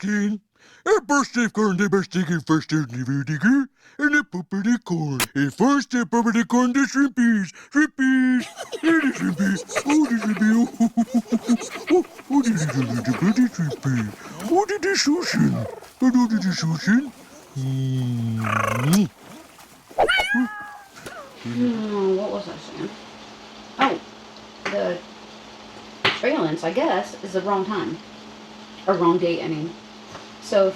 skin. A birthday corn, the birthday first in the vinegar, and a puppy corn. A first step over the corn, the shrimpies, shrimpies, the shrimpies, oh, the shrimpy, oh, the bloody shrimpy, oh, the dishushin, and oh, the dishushin. What was I saying? Oh, the surveillance, I guess, is the wrong time. Or wrong date, I mean. So,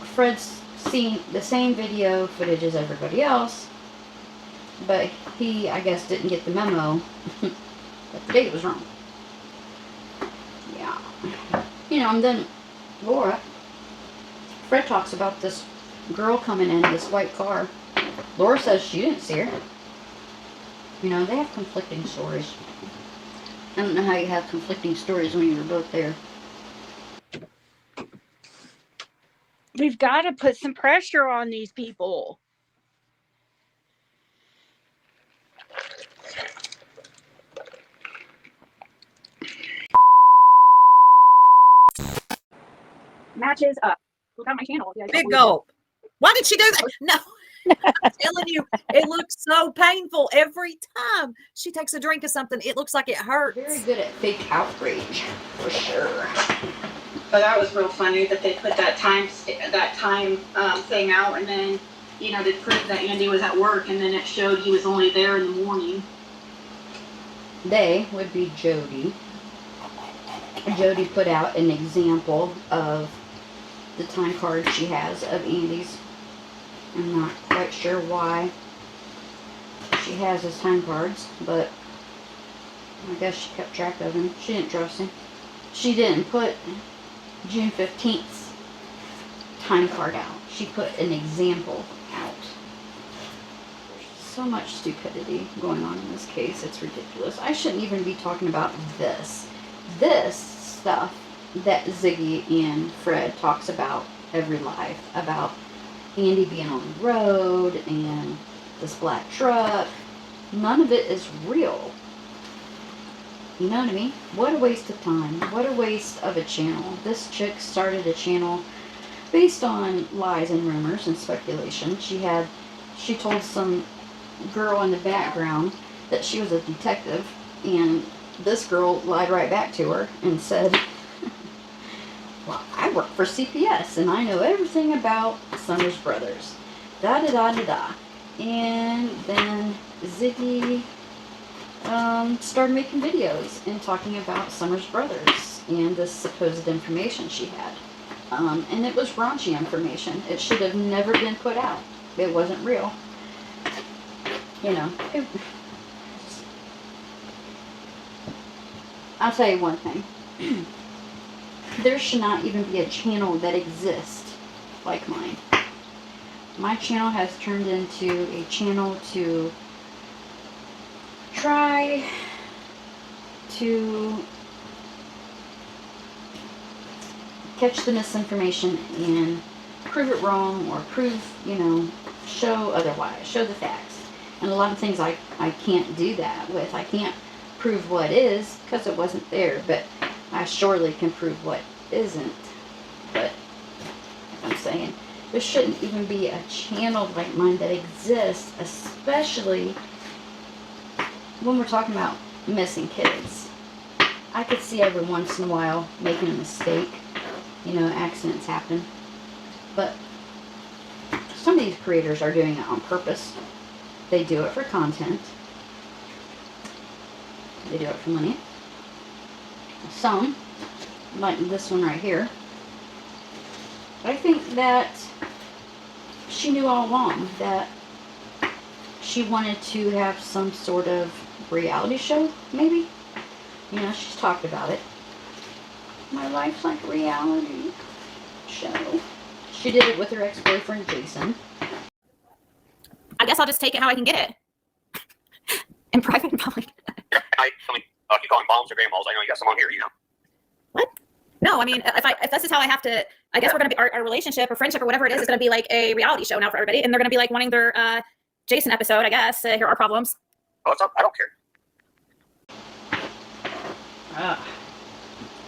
Fred's seen the same video footage as everybody else, but he, I guess, didn't get the memo that the date was wrong. Yeah. You know, and then Laura, Fred talks about this girl coming in this white car. Laura says she didn't see her. You know, they have conflicting stories. I don't know how you have conflicting stories when you were both there. We've got to put some pressure on these people. Matches up. Look at my channel. Big gulp. Why did she do that? No. I'm telling you, it looks so painful every time she takes a drink of something. It looks like it hurts. Very good at fake outrage, for sure. But that was real funny that they put that time thing out, and then, you know, to prove that Andy was at work, and then it showed he was only there in the morning. They would be Jody. Jody put out an example of the time card she has of Andy's. I'm not quite sure why she has his time cards, but I guess she kept track of him. She didn't trust him. She didn't put June 15th's time card out. She put an example out. There's so much stupidity going on in this case. It's ridiculous. I shouldn't even be talking about this. This stuff that Ziggy and Fred talks about every live, about Andy being on the road and this black truck. None of it is real. You know what I mean? What a waste of time. What a waste of a channel. This chick started a channel based on lies and rumors and speculation. She told some girl in the background that she was a detective, and this girl lied right back to her and said, well, I work for CPS and I know everything about Summers Brothers. Da-da-da-da-da. And then Ziggy started making videos and talking about Summers Brothers and this supposed information she had. And it was raunchy information. It should have never been put out. It wasn't real. You know, I'll tell you one thing. There should not even be a channel that exists like mine. My channel has turned into a channel to try to catch the misinformation and prove it wrong, or prove, you know, show otherwise, show the facts. And a lot of things I can't do that with. I can't prove what is because it wasn't there, but I surely can prove what isn't. But like I'm saying, there shouldn't even be a channel like mine that exists, especially when we're talking about missing kids. I could see every once in a while making a mistake. You know, accidents happen. But some of these creators are doing it on purpose. They do it for content. They do it for money. Some, like this one right here, I think that she knew all along that she wanted to have some sort of reality show, maybe. You know, she's talked about it. My life's like a reality show. She did it with her ex-boyfriend, Jason. I guess I'll just take it how I can get it. In private and public. I mean, you calling bombs or grandmas, I know you got some on here, you know. What? No, I mean, if this is how I have to, I guess we're going to be, our relationship or friendship or whatever it is going to be like a reality show now for everybody. And they're going to be like wanting their Jason episode, I guess, to hear our problems. Oh, it's up. I don't care.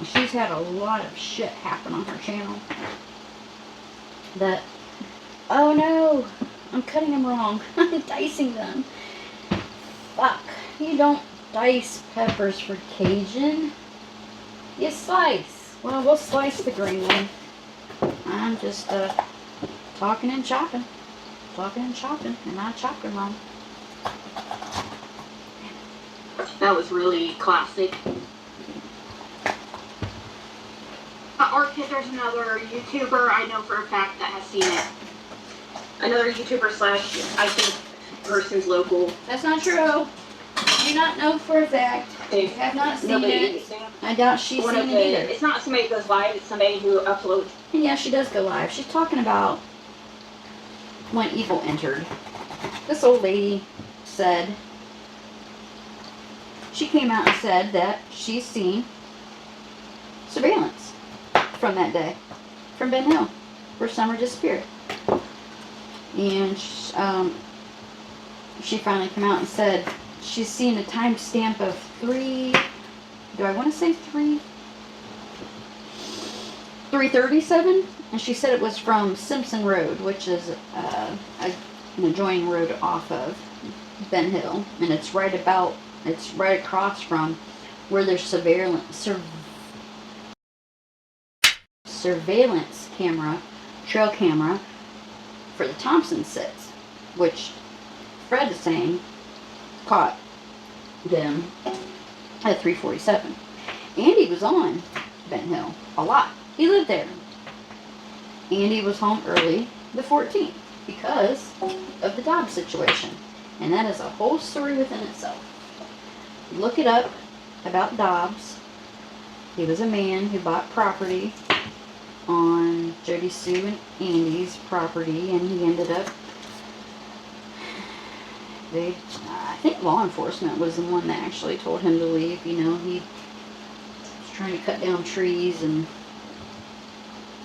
she's had a lot of shit happen on her channel. That, oh no, I'm cutting them wrong. I'm dicing them. Fuck. You don't dice peppers for Cajun. You slice. Well, we'll slice the green one. I'm just talking and chopping. Talking and chopping. And I chopped them wrong. That was really classic. There's another YouTuber I know for a fact that has seen it. Another YouTuber slash, I think, person's local. That's not true. I do not know for a fact. I have not seen it. I doubt she's seen it either. It's not somebody who goes live, it's somebody who uploads. And yeah, she does go live. She's talking about when evil entered. This old lady said, she came out and said that she's seen surveillance from that day, from Ben Hill, where Summer disappeared. And she finally came out and said she's seen a timestamp of 3:37, and she said it was from Simpson Road, which is an adjoining road off of Ben Hill, and it's right across from where there's surveillance camera, trail camera for the Thompson sits, which Fred is saying caught them at 3:47. Andy was on Ben Hill a lot. He lived there. Andy was home early the 14th because of the Dobbs situation. And that is a whole story within itself. Look it up about Dobbs. He was a man who bought property on Jody Sue and Andy's property, and he ended up, I think law enforcement was the one that actually told him to leave. You know, he was trying to cut down trees and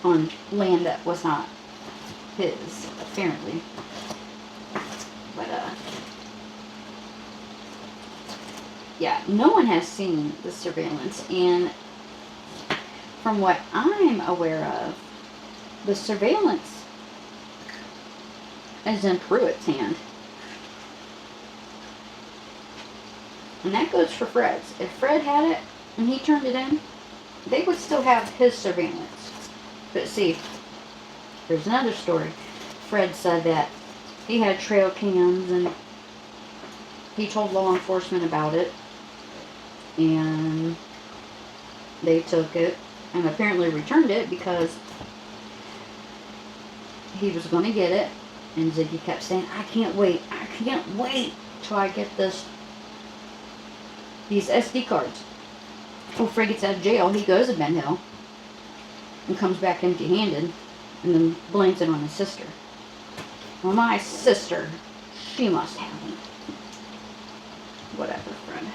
on land that was not his, apparently. But yeah, no one has seen the surveillance, and from what I'm aware of, the surveillance is in Pruitt's hand. And that goes for Fred's. If Fred had it and he turned it in, they would still have his surveillance. But see, there's another story. Fred said that he had trail cams and he told law enforcement about it, and they took it and apparently returned it because he was going to get it, and Ziggy kept saying, I can't wait till I get these SD cards. Well, Fred gets out of jail, he goes to Ben Hill and comes back empty-handed and then blames it on his sister. Well, my sister, she must have them. Whatever, Fred.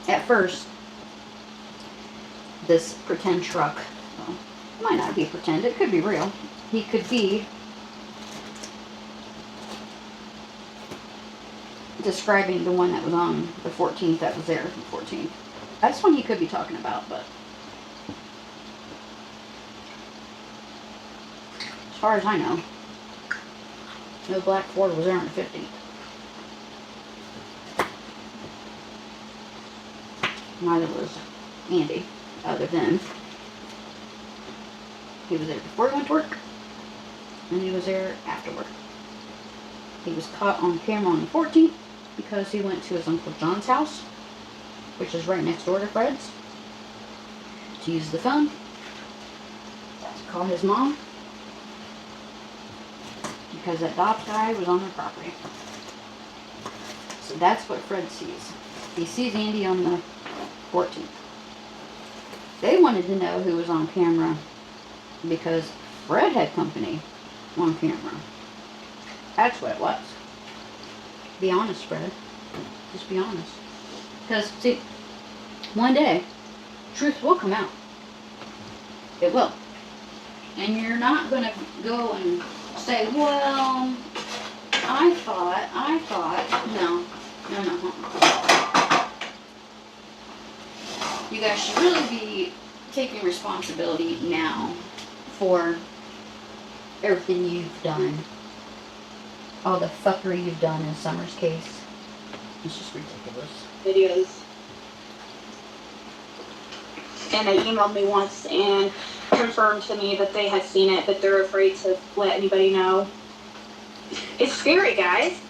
At first, this pretend truck, well, it might not be pretend, it could be real. He could be describing the one that was on the 14th, that was there, the 14th. That's one he could be talking about, but as far as I know, no black Ford was there on the 15th. Neither was Andy, other than he was there before he went to work, and he was there after work. He was caught on camera on the 14th because he went to his Uncle John's house, which is right next door to Fred's, to use the phone to call his mom because that Dobbs guy was on their property. So that's what Fred sees. He sees Andy on the 14th. They wanted to know who was on camera because Fred had company on camera. That's what it was. Be honest, Fred. Just be honest. Because, see, one day, truth will come out. It will. And you're not going to go and say, well, I thought. No. You guys should really be taking responsibility now for everything you've done. All the fuckery you've done in Summer's case. It's just ridiculous. Videos. And they emailed me once and confirmed to me that they had seen it, but they're afraid to let anybody know. It's scary, guys.